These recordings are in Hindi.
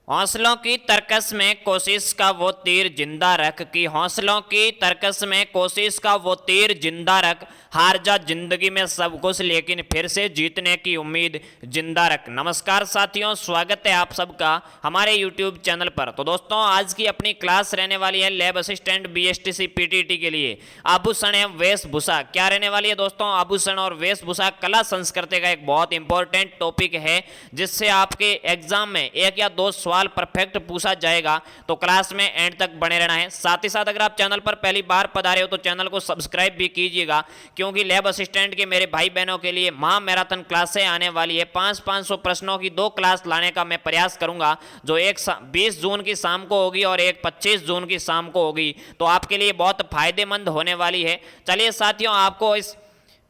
हौसलों की तरकस में कोशिश का वो तीर जिंदा रख कि हौसलों की तरकस में कोशिश का वो तीर जिंदा रख, हार जा जिंदगी में सब कुछ लेकिन फिर से जीतने की उम्मीद जिंदा रख। नमस्कार साथियों, स्वागत है आप सबका हमारे YouTube चैनल पर। तो दोस्तों, आज की अपनी क्लास रहने वाली है लैब असिस्टेंट BSTC PTT के लिए आभूषण एवं वेशभूषा। क्या रहने वाली है दोस्तों? आभूषण और वेशभूषा कला संस्कृति का एक बहुत इंपॉर्टेंट टॉपिक है, जिससे आपके एग्जाम में एक या दो सवाल परफेक्ट पूछा जाएगा। तो क्लास में एंड तक बने रहना है। साथ ही साथ अगर आप चैनल पर पहली बार पधारे हो तो चैनल को सब्सक्राइब भी कीजिएगा, क्योंकि लैब असिस्टेंट के मेरे भाई बहनों के लिए महा मैराथन क्लासें आने वाली है। 500 प्रश्नों की 2 क्लास लाने का मैं प्रयास करूंगा, जो एक 20 जून की शाम को होगी और एक 25 जून की शाम को होगी। तो आपके लिए बहुत फायदेमंद होने वाली है। चलिए साथियों, आपको इस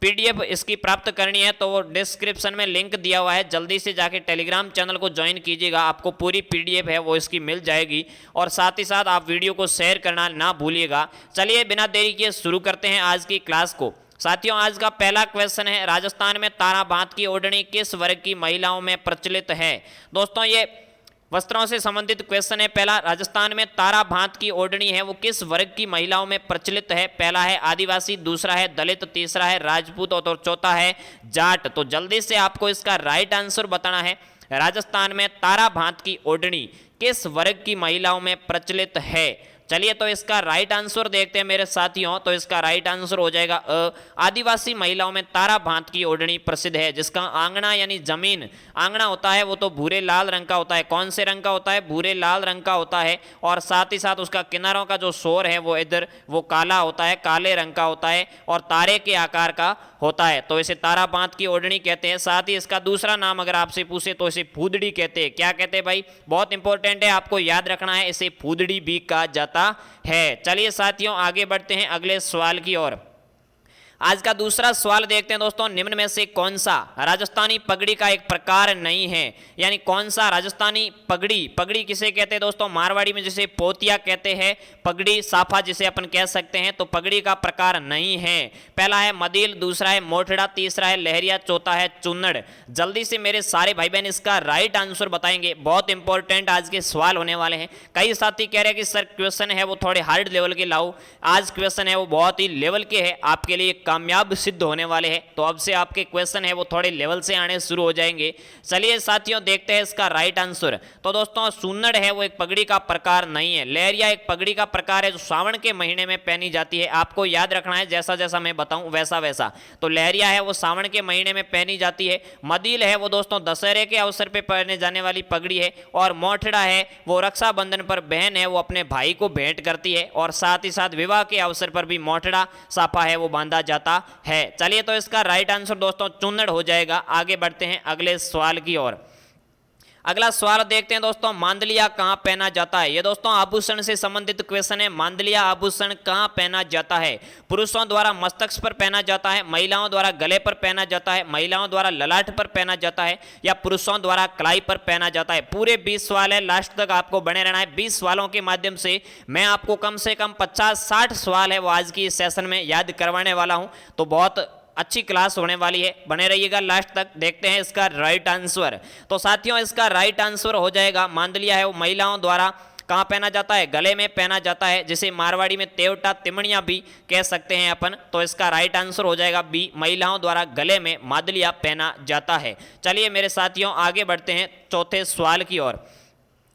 PDF इसकी प्राप्त करनी है तो वो डिस्क्रिप्शन में लिंक दिया हुआ है, जल्दी से जाके टेलीग्राम चैनल को ज्वाइन कीजिएगा। आपको पूरी PDF है वो इसकी मिल जाएगी, और साथ ही साथ आप वीडियो को शेयर करना ना भूलिएगा। चलिए बिना देरी किए शुरू करते हैं आज की क्लास को। साथियों, आज का पहला क्वेश्चन है, राजस्थान में तारा बांध की ओढ़नी किस वर्ग की महिलाओं में प्रचलित है? दोस्तों, ये वस्त्रों से संबंधित क्वेश्चन है। पहला, राजस्थान में तारा भांत की ओढ़नी है वो किस वर्ग की महिलाओं में प्रचलित है? पहला है आदिवासी, दूसरा है दलित, तीसरा है राजपूत और चौथा है जाट। तो जल्दी से आपको इसका राइट आंसर बताना है। राजस्थान में तारा भांत की ओढ़नी किस वर्ग की महिलाओं में प्रचलित है? चलिए तो इसका राइट आंसर देखते हैं मेरे साथियों। तो इसका राइट आंसर हो जाएगा आदिवासी महिलाओं में तारा भांत की ओढ़नी प्रसिद्ध है, जिसका आंगना यानी जमीन आंगना होता है वो तो भूरे लाल रंग का होता है। कौन से रंग का होता है? भूरे लाल रंग का होता है। और साथ ही साथ उसका किनारों का जो शोर है वो इधर वो काला होता है, काले रंग का होता है और तारे के आकार का होता है। तो इसे तारा बांध की ओढ़नी कहते हैं। साथ ही इसका दूसरा नाम अगर आपसे पूछे तो इसे फूदड़ी कहते हैं। क्या कहते हैं भाई? बहुत इंपॉर्टेंट है, आपको याद रखना है, इसे फूदड़ी भी कहा जाता है। चलिए साथियों, आगे बढ़ते हैं अगले सवाल की ओर। आज का दूसरा सवाल देखते हैं दोस्तों, निम्न में से कौन सा राजस्थानी पगड़ी का एक प्रकार नहीं है? यानी कौन सा राजस्थानी पगड़ी, पगड़ी किसे कहते हैं दोस्तों? मारवाड़ी में जिसे पोतिया कहते हैं, पगड़ी साफा जिसे अपन कह सकते हैं, तो पगड़ी का प्रकार नहीं है। पहला है मदील, दूसरा है मोठड़ा, तीसरा है लहरिया, चौथा है चुन्नड़। जल्दी से मेरे सारे भाई बहन इसका राइट आंसर बताएंगे। बहुत इंपॉर्टेंट आज के सवाल होने वाले हैं। कई साथी कह रहे हैं कि सर क्वेश्चन है वो थोड़े हार्ड लेवल के लाओ। आज क्वेश्चन है वो बहुत ही लेवल के है, आपके लिए कामयाब सिद्ध होने वाले हैं। तो अब से आपके क्वेश्चन है वो थोड़े लेवल से आने शुरू हो जाएंगे। चलिए साथियों, देखते हैं इसका राइट आंसर। तो दोस्तों, सुन्नड़ है वो एक पगड़ी का प्रकार नहीं है। लहरिया एक पगड़ी का प्रकार है जो सावन के महीने में पहनी जाती है। आपको याद रखना है, जैसा जैसा मैं बताऊं वैसा वैसा। तो लहरिया है वो सावन के महीने में पहनी जाती है। मदील है वो दोस्तों दशहरे के अवसर पर पहने जाने वाली पगड़ी है। और मोठड़ा है वो रक्षाबंधन पर बहन है वो अपने भाई को भेंट करती है। और साथ ही साथ विवाह के अवसर पर भी मोठड़ा साफा है वो बांधा जाता है। चलिए तो इसका राइट आंसर दोस्तों चुन्नड़ हो जाएगा। आगे बढ़ते हैं अगले सवाल की ओर। अगला सवाल देखते हैं दोस्तों, मांदलिया कहां पहना जाता है? ये दोस्तों आभूषण से संबंधित क्वेश्चन है। मांदलिया आभूषण कहां पहना जाता है? पुरुषों द्वारा मस्तक पर पहना जाता है, महिलाओं द्वारा गले पर पहना जाता है, महिलाओं द्वारा ललाट पर पहना जाता है, या पुरुषों द्वारा कलाई पर पहना जाता है? पूरे 20 सवाल है, लास्ट तक आपको बने रहना है। 20 सवालों के माध्यम से मैं आपको कम से कम 50-60 सवाल है वो आज की इस सेशन में याद करवाने वाला हूं। तो बहुत अच्छी क्लास होने वाली है, बने रहिएगा लास्ट तक। देखते हैं इसका राइट आंसर। तो साथियों, इसका राइट आंसर हो जाएगा मांदलिया है वो महिलाओं द्वारा कहाँ पहना जाता है? गले में पहना जाता है, जिसे मारवाड़ी में तेवटा तिमणिया भी कह सकते हैं अपन। तो इसका राइट आंसर हो जाएगा बी, महिलाओं द्वारा गले में मांदलिया पहना जाता है। चलिए मेरे साथियों, आगे बढ़ते हैं चौथे सवाल की ओर।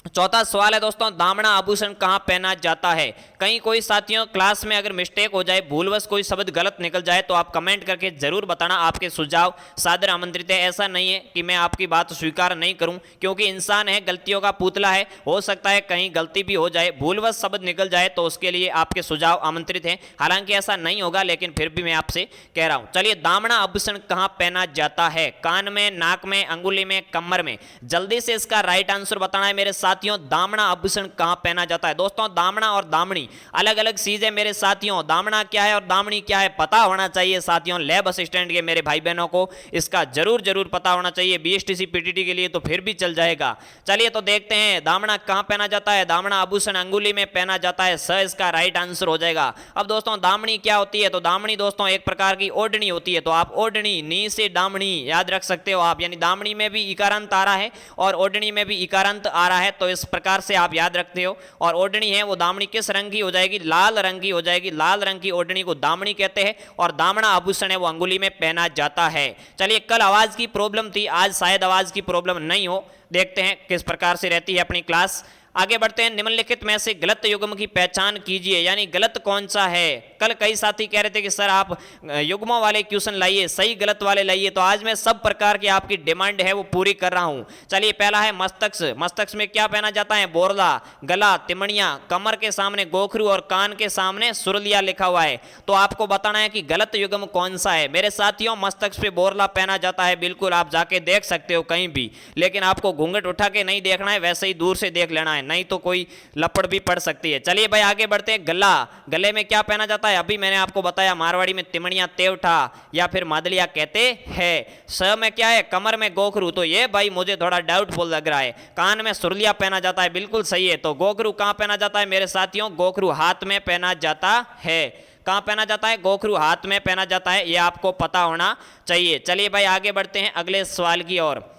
चौथा सवाल है दोस्तों, दामना आभूषण कहाँ पहना जाता है? कहीं कोई साथियों क्लास में अगर मिस्टेक हो जाए, भूलवश कोई शब्द गलत निकल जाए तो आप कमेंट करके जरूर बताना। आपके सुझाव सादर आमंत्रित है। ऐसा नहीं है कि मैं आपकी बात स्वीकार नहीं करूं, क्योंकि इंसान है, गलतियों का पुतला है। हो सकता है कहीं गलती भी हो जाए, भूलवश शब्द निकल जाए, तो उसके लिए आपके सुझाव आमंत्रित हैं। हालांकि ऐसा नहीं होगा, लेकिन फिर भी मैं आपसे कह रहा हूं। चलिए, दामना आभूषण कहाँ पहना जाता है? कान में, नाक में, अंगुली में, कमर में? जल्दी से इसका राइट आंसर बताना है मेरे साथियों। दामना आभूषण कहां पहना जाता है? दोस्तों, दामना और दामनी अलग अलग चीज है मेरे साथियों। दामना क्या है और दामनी क्या है पता होना चाहिए साथियों। लैब असिस्टेंट के मेरे भाई बहनों को इसका जरूर जरूर पता होना चाहिए। BSTC PTT के लिए तो फिर भी चल जाएगा। चलिए तो देखते हैं दामना कहां पहना जाता है। दामना आभूषण अंगुली में पहना जाता है, स इसका राइट आंसर हो जाएगा। अब दोस्तों, दामनी क्या होती है? तो दामनी दोस्तों एक प्रकार की ओढ़नी होती है। तो आप ओढ़नी, नी से दामनी याद रख सकते हो आप। यानी दामनी में भी इकारांत आ रहा है और ओढ़नी में भी इकारांत आ रहा है। तो तो इस प्रकार से आप याद रखते हो। और ओढ़नी है वो दामनी किस रंग की हो जाएगी, लाल रंग की हो जाएगी। लाल रंग की ओढ़नी को दामनी कहते हैं और दामना आभूषण है वो अंगुली में पहना जाता है। चलिए, कल आवाज की प्रॉब्लम थी, आज शायद आवाज की प्रॉब्लम नहीं हो, देखते हैं किस प्रकार से रहती है अपनी क्लास। आगे बढ़ते हैं। निम्नलिखित में से गलत युग्म की पहचान कीजिए, यानी गलत कौन सा है। कल कई साथी कह रहे थे कि सर आप युग्मों वाले क्वेश्चन लाइए, सही गलत वाले लाइए, तो आज मैं सब प्रकार की आपकी डिमांड है वो पूरी कर रहा हूं। चलिए, पहला है मस्तक। मस्तक में क्या पहना जाता है, बोरला, गला, तिमणिया, कमर के सामने गोखरू और कान के सामने सुरलिया लिखा हुआ है। तो आपको बताना है कि गलत युग्म कौन सा है। मेरे साथियों, मस्तक पे बोरला पहना जाता है, बिल्कुल आप जाके देख सकते हो कहीं भी, लेकिन आपको घूंघट उठा के नहीं देखना है, वैसे ही दूर से देख लेना है, नहीं तो कोई लपड़ भी पड़ सकती है। चलिए भाई आगे बढ़ते हैं। गला, गले में क्या पहना जाता है, अभी मैंने आपको बताया, मारवाड़ी में तिमणिया, तेवठा या फिर मादलिया कहते हैं। स में क्या है, कमर में गोखरू, तो ये भाई मुझे थोड़ा डाउटफुल लग रहा है। कान में सुरलिया पहना जाता है, बिल्कुल सही है। तो गोखरू कहां पहना जाता है मेरे साथियों, गोखरू हाथ में पहना जाता है। कहां पहना जाता है, गोखरू हाथ में पहना जाता है, यह आपको पता होना चाहिए। चलिए भाई आगे बढ़ते हैं अगले सवाल की ओर।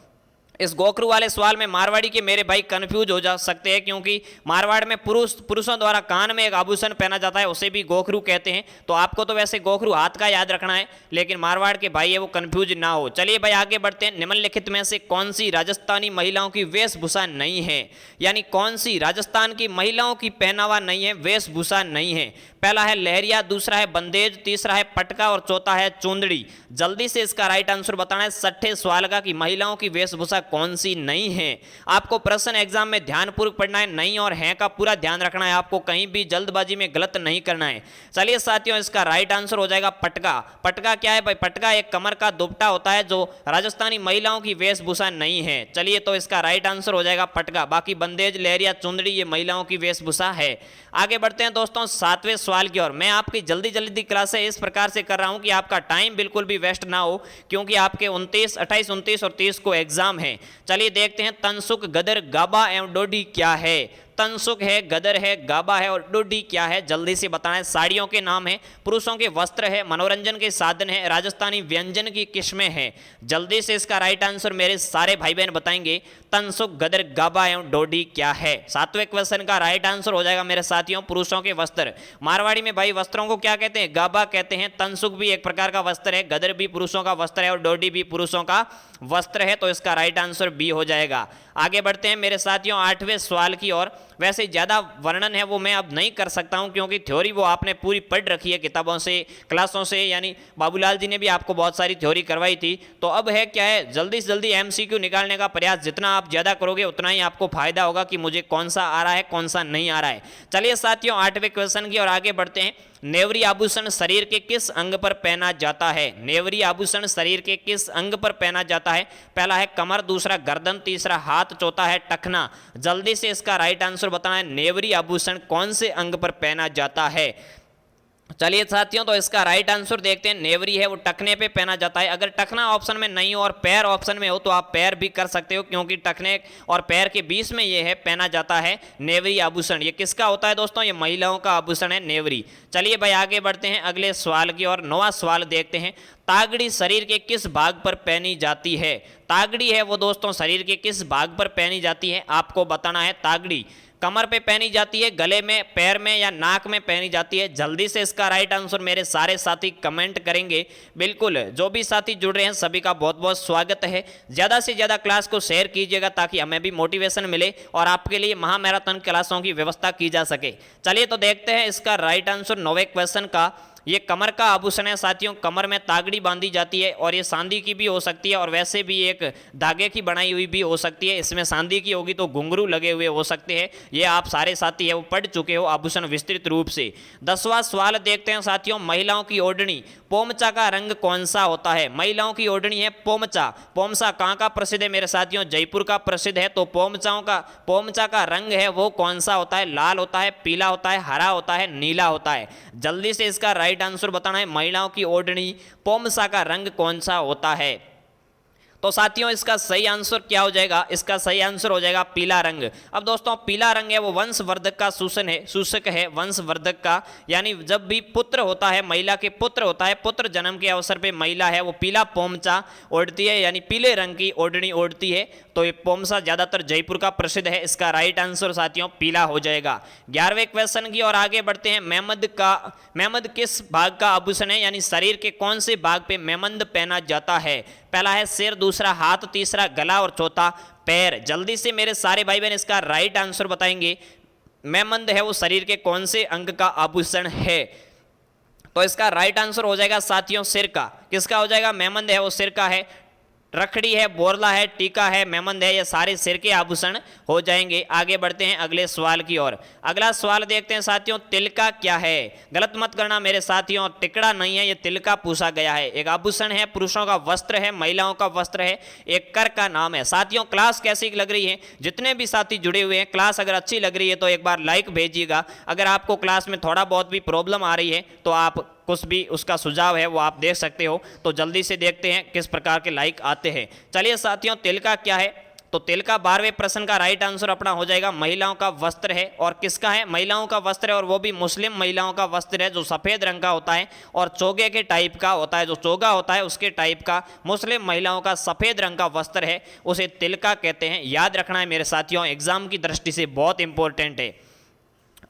इस गोखरू वाले सवाल में मारवाड़ी के मेरे भाई कंफ्यूज हो जा सकते हैं, क्योंकि मारवाड़ में पुरुषों द्वारा कान में एक आभूषण पहना जाता है, उसे भी गोखरू कहते हैं। तो आपको तो वैसे गोखरू हाथ का याद रखना है, लेकिन मारवाड़ के भाई है वो कंफ्यूज ना हो। चलिए भाई आगे बढ़ते हैं। निम्नलिखित में से कौन सी राजस्थानी महिलाओं की वेशभूषा नहीं है, यानी कौन सी राजस्थान की महिलाओं की पहनावा नहीं है, वेशभूषा नहीं है। पहला है लहरिया, दूसरा है बंदेज, तीसरा है पटका और चौथा है चुंदड़ी। जल्दी से इसका राइट आंसर बताना है। छठे सवाल का कि महिलाओं की वेशभूषा कौन सी नहीं है। आपको प्रश्न एग्जाम में ध्यानपूर्वक पढ़ना है, नहीं और है का पूरा ध्यान रखना है, आपको कहीं भी जल्दबाजी में गलत नहीं करना है। चलिए साथियों, इसका राइट आंसर हो जाएगा पटका। पटका क्या है भाई, पटका एक कमर का दुपट्टा होता है जो राजस्थानी महिलाओं की वेशभूषा नहीं है। चलिए, तो इसका राइट आंसर हो जाएगा पटका। बाकी बंदेज, लहरिया, चुंदड़ी ये महिलाओं की वेशभूषा है। आगे बढ़ते हैं दोस्तों सातवें सवाल की ओर। मैं आपकी जल्दी जल्दी क्लासें इस प्रकार से कर रहा हूं कि आपका टाइम बिल्कुल भी वेस्ट ना हो, क्योंकि आपके 28, 29 और 30 को एग्जाम है। चलिए देखते हैं, तनसुक, गदर, गाबा एवं डोडी क्या है। तनसुक है, गदर है, गाबा है और डोडी क्या है, जल्दी से बताना है। साड़ियों के नाम है, पुरुषों के वस्त्र है, मनोरंजन के साधन है, राजस्थानी व्यंजन की किस्में हैं। जल्दी से इसका राइट आंसर मेरे सारे भाई बहन बताएंगे। तनसुक, गदर, गाबा एवं डोडी क्या है। सातवें क्वेश्चन का राइट आंसर हो जाएगा मेरे साथियों पुरुषों के वस्त्र। मारवाड़ी में भाई वस्त्रों को क्या कहते हैं, गाबा कहते हैं। तनसुक भी एक प्रकार का वस्त्र है, गदर भी पुरुषों का वस्त्र है और डोडी भी पुरुषों का वस्त्र है। तो इसका राइट आंसर बी हो जाएगा। आगे बढ़ते हैं मेरे साथियों आठवें सवाल की ओर। वैसे ज़्यादा वर्णन है वो मैं अब नहीं कर सकता हूं, क्योंकि थ्योरी वो आपने पूरी पढ़ रखी है किताबों से, क्लासों से, यानी बाबूलाल जी ने भी आपको बहुत सारी थ्योरी करवाई थी। तो अब है क्या है, जल्दी से जल्दी एमसीक्यू निकालने का प्रयास जितना आप ज़्यादा करोगे उतना ही आपको फायदा होगा कि मुझे कौन सा आ रहा है कौन सा नहीं आ रहा है। चलिए साथियों आठवें क्वेश्चन की ओर आगे बढ़ते हैं। नेवरी आभूषण शरीर के किस अंग पर पहना जाता है। नेवरी आभूषण शरीर के किस अंग पर पहना जाता है। पहला है कमर, दूसरा गर्दन, तीसरा हाथ, चौथा है टखना। जल्दी से इसका राइट आंसर बताना है, नेवरी आभूषण कौन से अंग पर पहना जाता है। चलिए साथियों, तो इसका राइट आंसर देखते हैं। नेवरी है वो टखने पे पहना जाता है। अगर टखना ऑप्शन में नहीं हो और पैर ऑप्शन में हो तो आप पैर भी कर सकते हो, क्योंकि टखने और पैर के बीच में ये है पहना जाता है नेवरी आभूषण। ये किसका होता है दोस्तों, ये महिलाओं का आभूषण है नेवरी। चलिए भाई आगे बढ़ते हैं अगले सवाल की और नौवां सवाल देखते हैं। तागड़ी शरीर के किस भाग पर पहनी जाती है। तागड़ी है वो दोस्तों शरीर के किस भाग पर पहनी जाती है, आपको बताना है। तागड़ी कमर पे पहनी जाती है, गले में, पैर में या नाक में पहनी जाती है। जल्दी से इसका राइट आंसर मेरे सारे साथी कमेंट करेंगे। बिल्कुल, जो भी साथी जुड़ रहे हैं सभी का बहुत बहुत स्वागत है। ज़्यादा से ज़्यादा क्लास को शेयर कीजिएगा ताकि हमें भी मोटिवेशन मिले और आपके लिए महामैराथन क्लासों की व्यवस्था की जा सके। चलिए तो देखते हैं इसका राइट आंसर 9वें क्वेश्चन का। ये कमर का आभूषण है साथियों। कमर में तागड़ी बांधी जाती है और ये सांदी की भी हो सकती है और वैसे भी एक धागे की बनाई हुई भी हो सकती है। इसमें सांदी की होगी तो घुंघरू लगे हुए हो सकते हैं। ये आप सारे साथी है वो पढ़ चुके हो आभूषण विस्तृत रूप से। 10वां सवाल देखते हैं साथियों। महिलाओं की ओढ़नी पोमचा का रंग कौन सा होता है। महिलाओं की ओढ़नी है पोमचा। पोमचा कहाँ का प्रसिद्ध है मेरे साथियों, जयपुर का प्रसिद्ध है। तो पोमचा का रंग है वो कौन सा होता है। लाल होता है, पीला होता है, हरा होता है, नीला होता है। जल्दी से इसका राइट आंसर बताना है। महिलाओं की ओढ़नी पोमसा का रंग कौन सा होता है। तो साथियों इसका सही आंसर क्या हो जाएगा, इसका सही आंसर हो जाएगा पीला रंग। अब दोस्तों पीला रंग है वो वंशवर्धक का सूचक है वंशवर्धक का, यानी जब भी पुत्र होता है, महिला के पुत्र होता है, पुत्र जन्म के अवसर पे महिला है वो पीला पोमचा ओढ़ती है, यानी पीले रंग की ओढ़नी ओढ़ती है। तो ये पोमसा ज़्यादातर जयपुर का प्रसिद्ध है। इसका राइट आंसर साथियों पीला हो जाएगा। 11वें क्वेश्चन की ओर आगे बढ़ते हैं। मेमद किस भाग का आभूषण है, यानी शरीर के कौन से भाग पे मेमंद पहना जाता है? पहला है सिर, दूसरा हाथ, तीसरा गला और चौथा पैर। जल्दी से मेरे सारे भाई बहन इसका राइट आंसर बताएंगे। मेमंद है वो शरीर के कौन से अंग का आभूषण है? तो इसका राइट आंसर हो जाएगा साथियों सिर का। किसका हो जाएगा? मेमंद है वो सिर का है। रखड़ी है, बोरला है, टीका है, मेमंद है, ये सारे सिर के आभूषण हो जाएंगे। आगे बढ़ते हैं अगले सवाल की ओर। अगला सवाल देखते हैं साथियों, तिलका क्या है? गलत मत करना मेरे साथियों, टिकड़ा नहीं है, ये तिलका पूछा गया है। एक आभूषण है, पुरुषों का वस्त्र है, महिलाओं का वस्त्र है, एक कर का नाम है। साथियों क्लास कैसी लग रही है? जितने भी साथी जुड़े हुए हैं, क्लास अगर अच्छी लग रही है तो एक बार लाइक भेजिएगा। अगर आपको क्लास में थोड़ा बहुत भी प्रॉब्लम आ रही है तो आप कुछ भी उसका सुझाव है वो आप देख सकते हो। तो जल्दी से देखते हैं किस प्रकार के लाइक आते हैं। चलिए साथियों, तिलका क्या है? तो तिलका 12वें प्रश्न का राइट आंसर अपना हो जाएगा महिलाओं का वस्त्र है। और किसका है? महिलाओं का वस्त्र है, और वो भी मुस्लिम महिलाओं का वस्त्र है जो सफ़ेद रंग का होता है और चोगे के टाइप का होता है। जो चोगा होता है उसके टाइप का मुस्लिम महिलाओं का सफ़ेद रंग का वस्त्र है, उसे तिलका कहते हैं। याद रखना है मेरे साथियों, एग्जाम की दृष्टि से बहुत इंपॉर्टेंट है।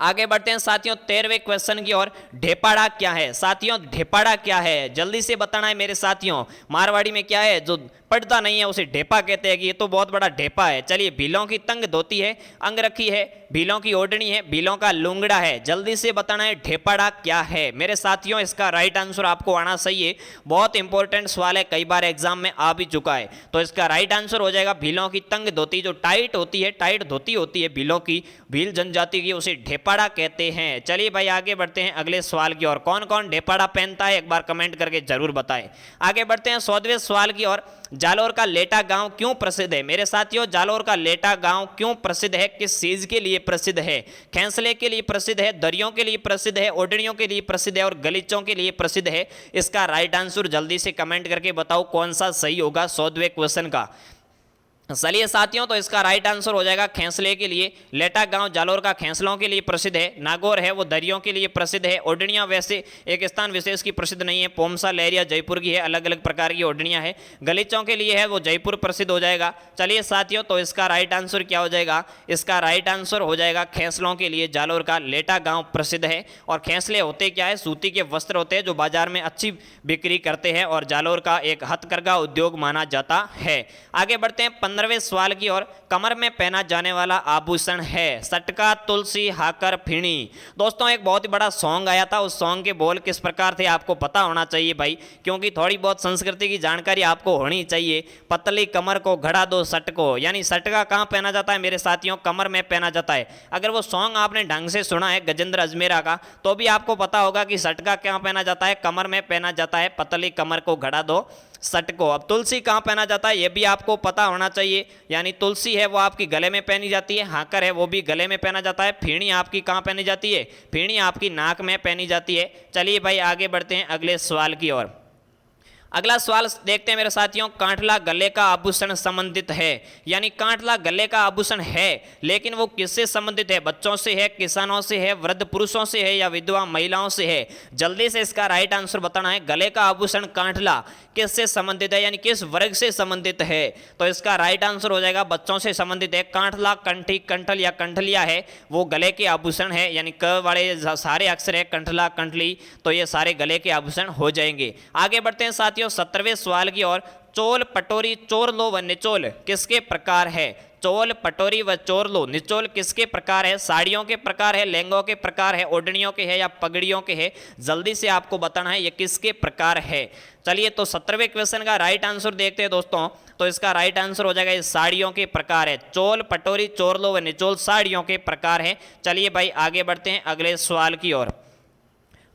आगे बढ़ते हैं साथियों 13वें क्वेश्चन की ओर। ढेपाड़ा क्या है? साथियों ढेपाड़ा क्या है? जल्दी से बताना है मेरे साथियों। मारवाड़ी में क्या है? जो पढ़ता नहीं है उसे ढेपा कहते हैं कि ये तो बहुत बड़ा ढेपा है। चलिए, भीलों की तंग धोती है, अंगरखी है, भीलों की ओढ़नी है, भीलों का लुंगड़ा है। जल्दी से बताना है ढेपाड़ा क्या है मेरे साथियों। इसका राइट आंसर आपको आना चाहिए। बहुत इंपॉर्टेंट सवाल है, कई बार एग्जाम में आ भी चुका है। तो इसका राइट आंसर हो जाएगा भीलों की तंग धोती। जो टाइट होती है, टाइट धोती होती है भीलों की, भील जनजाति की, उसे ढेपाड़ा कहते हैं। चलिए भाई आगे बढ़ते हैं अगले सवाल की ओर। कौन कौन ढेपाड़ा पहनता है एक बार कमेंट करके जरूर बताएं। आगे बढ़ते हैं 14वें सवाल की ओर। जालोर का लेटा गांव क्यों प्रसिद्ध है? मेरे साथियों, जालोर का लेटा गांव क्यों प्रसिद्ध है? किस चीज के लिए प्रसिद्ध है? खेंसले के लिए प्रसिद्ध है, दरियों के लिए प्रसिद्ध है, ओढ़नियों के लिए प्रसिद्ध है और गलीचों के लिए प्रसिद्ध है? इसका राइट आंसर जल्दी से कमेंट करके बताओ कौन सा सही होगा 14वें क्वेश्चन का। चलिए साथियों, तो इसका राइट आंसर हो जाएगा खेंसले के लिए। लेटा गांव जालोर का खेंसलों के लिए प्रसिद्ध है। नागौर है वो दरियों के लिए प्रसिद्ध है। ओढ़नियाँ वैसे एक स्थान विशेष की प्रसिद्ध नहीं है। पोमसा लहरिया जयपुर की है, अलग अलग प्रकार की ओढ़नियाँ है। गलीचों के लिए है वो जयपुर प्रसिद्ध हो जाएगा। चलिए साथियों, तो इसका राइट आंसर क्या हो जाएगा? इसका राइट आंसर हो जाएगा खेंसलों के लिए जालोर का लेटा गाँव प्रसिद्ध है। और खेंसले होते क्या है? सूती के वस्त्र होते हैं जो बाजार में अच्छी बिक्री करते हैं और जालोर का एक हथकरघा उद्योग माना जाता है। आगे बढ़ते हैं 15वें सवाल की ओर। कमर में पहना जाने वाला आभूषण है सटका, तुलसी, हाकर, फिणी। दोस्तों एक बहुत ही बड़ा सॉन्ग आया था, उस सॉन्ग के बोल किस प्रकार थे आपको पता होना चाहिए भाई, क्योंकि थोड़ी बहुत संस्कृति की जानकारी आपको होनी चाहिए। पतली कमर को घड़ा दो सटको, यानी सटका कहाँ पहना जाता है मेरे साथियों? कमर में पहना जाता है। अगर वो सॉन्ग आपने ढंग से सुना है गजेंद्र अजमेरा का, तो भी आपको पता होगा कि सटका कहाँ पहना जाता है? कमर में पहना जाता है। पतली कमर को घड़ा दो सटको। अब तुलसी कहाँ पहना जाता है ये भी आपको पता होना चाहिए, यानी तुलसी है वो आपकी गले में पहनी जाती है। हाकर है वो भी गले में पहना जाता है। फीणी आपकी कहाँ पहनी जाती है? फीणी आपकी नाक में पहनी जाती है। चलिए भाई आगे बढ़ते हैं अगले सवाल की ओर। अगला सवाल देखते हैं मेरे साथियों। कांठला गले का आभूषण संबंधित है, यानी कांठला गले का आभूषण है, लेकिन वो किससे संबंधित है? बच्चों से है, किसानों से है, वृद्ध पुरुषों से है या विधवा महिलाओं से है? जल्दी से इसका राइट आंसर बताना है। गले का आभूषण कांठला किससे संबंधित है, यानी किस वर्ग से संबंधित है? तो इसका राइट आंसर हो जाएगा बच्चों से संबंधित है। कांठला कंठी, कंठल या कंठलिया है वो गले के आभूषण है, यानी क वाले सारे अक्षर है, कंठला, कंठली, तो ये सारे गले के आभूषण हो जाएंगे। आगे बढ़ते हैं साथियों 17वें सवाल की ओर। चोल, पटोरी, चोरलो व निचोल किसके प्रकार है? चोल, पटोरी व चोरलो, निचोल किसके प्रकार है? साड़ियों के प्रकार है, लहंगों के प्रकार है, ओढ़नियों के है या पगड़ियों के है? जल्दी से आपको बताना है ये किसके प्रकार है। चलिए, तो 17वें क्वेश्चन का राइट आंसर देखते हैं दोस्तों। तो इसका राइट आंसर हो जाएगा ये साड़ियों के प्रकार है। चोल, पटोरी, चोरलो व निचोल साड़ियों के प्रकार है। चलिए भाई आगे बढ़ते हैं अगले सवाल की ओर।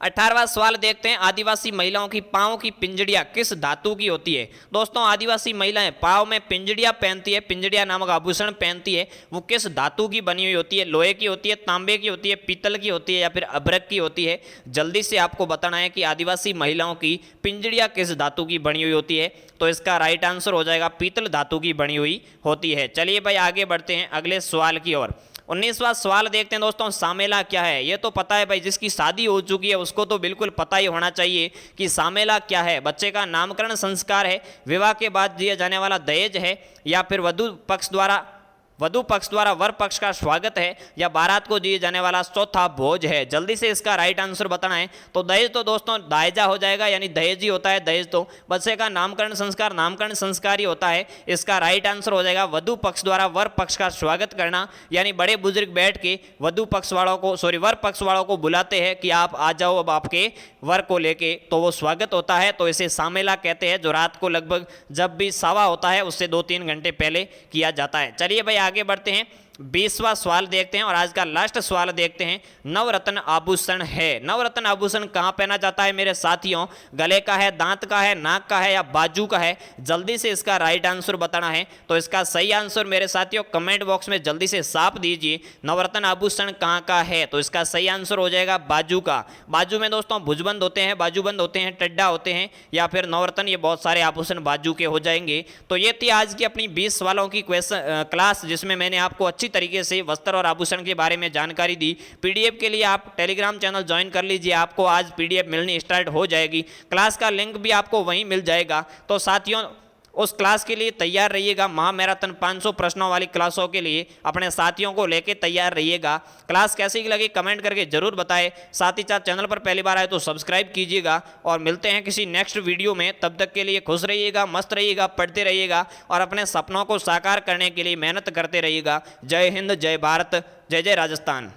18वां सवाल देखते हैं। आदिवासी महिलाओं की पाँव की पिंजड़ियाँ किस धातु की होती है? दोस्तों आदिवासी महिलाएं पाँव में पिंजड़ियाँ पहनती है, पिंजड़ियाँ नामक आभूषण पहनती है। वो किस धातु की बनी हुई होती है? लोहे की होती है, तांबे की होती है, पीतल की होती है या फिर अभ्रक की होती है? जल्दी से आपको बताना है कि आदिवासी महिलाओं की पिंजड़ियाँ किस धातु की बनी हुई होती है। तो इसका राइट आंसर हो जाएगा पीतल धातु की बनी हुई होती है। चलिए भाई आगे बढ़ते हैं अगले सवाल की ओर। 19वां सवाल देखते हैं दोस्तों, सामेला क्या है। ये तो पता है भाई, जिसकी शादी हो चुकी है उसको तो बिल्कुल पता ही होना चाहिए कि सामेला क्या है। बच्चे का नामकरण संस्कार है, विवाह के बाद दिया जाने वाला दहेज है, या फिर वधु पक्ष द्वारा वर पक्ष का स्वागत है, या बारात को दिए जाने वाला चौथा भोज है। जल्दी से इसका राइट आंसर बताना है। तो दहेज तो दोस्तों दायजा हो जाएगा, यानी दहेज ही होता है। दहेज तो बच्चे का नामकरण संस्कार ही होता है। इसका राइट आंसर हो जाएगा वधु पक्ष द्वारा वर पक्ष का स्वागत करना, यानी बड़े बुजुर्ग बैठ के वर पक्ष वालों को बुलाते हैं कि आप आ जाओ अब आपके वर को लेके, तो वो स्वागत होता है। तो इसे सामेला कहते हैं, जो रात को लगभग जब भी सावा होता है उससे 2-3 घंटे पहले किया जाता है। चलिए भाई आगे बढ़ते हैं, 20वां सवाल देखते हैं और आज का लास्ट सवाल देखते हैं। नवरत्न आभूषण है। नवरत्न आभूषण कहाँ पहना जाता है मेरे साथियों? गले का है, दांत का है, नाक का है, या बाजू का है? जल्दी से इसका राइट आंसर बताना है। तो इसका सही आंसर मेरे साथियों कमेंट बॉक्स में जल्दी से साफ दीजिए। नवरत्न आभूषण कहाँ का है? तो इसका सही आंसर हो जाएगा बाजू का। बाजू में दोस्तों भुजबंद होते हैं, बाजूबंद होते हैं, टड्डा होते हैं, या फिर नवरत्न, ये बहुत सारे आभूषण बाजू के हो जाएंगे। तो ये थी आज की अपनी 20 सवालों की क्लास, जिसमें मैंने आपको अच्छी तरीके से वस्त्र और आभूषण के बारे में जानकारी दी। पीडीएफ के लिए आप टेलीग्राम चैनल ज्वाइन कर लीजिए, आपको आज पीडीएफ मिलनी स्टार्ट हो जाएगी। क्लास का लिंक भी आपको वहीं मिल जाएगा। तो साथियों उस क्लास के लिए तैयार रहिएगा। महामैराथन 500 प्रश्नों वाली क्लासों के लिए अपने साथियों को लेके तैयार रहिएगा। क्लास कैसी लगी कमेंट करके जरूर बताएं। साथ ही साथ चैनल पर पहली बार आए तो सब्सक्राइब कीजिएगा, और मिलते हैं किसी नेक्स्ट वीडियो में। तब तक के लिए खुश रहिएगा, मस्त रहिएगा, पढ़ते रहिएगा और अपने सपनों को साकार करने के लिए मेहनत करते रहिएगा। जय हिंद, जय भारत, जय जय राजस्थान।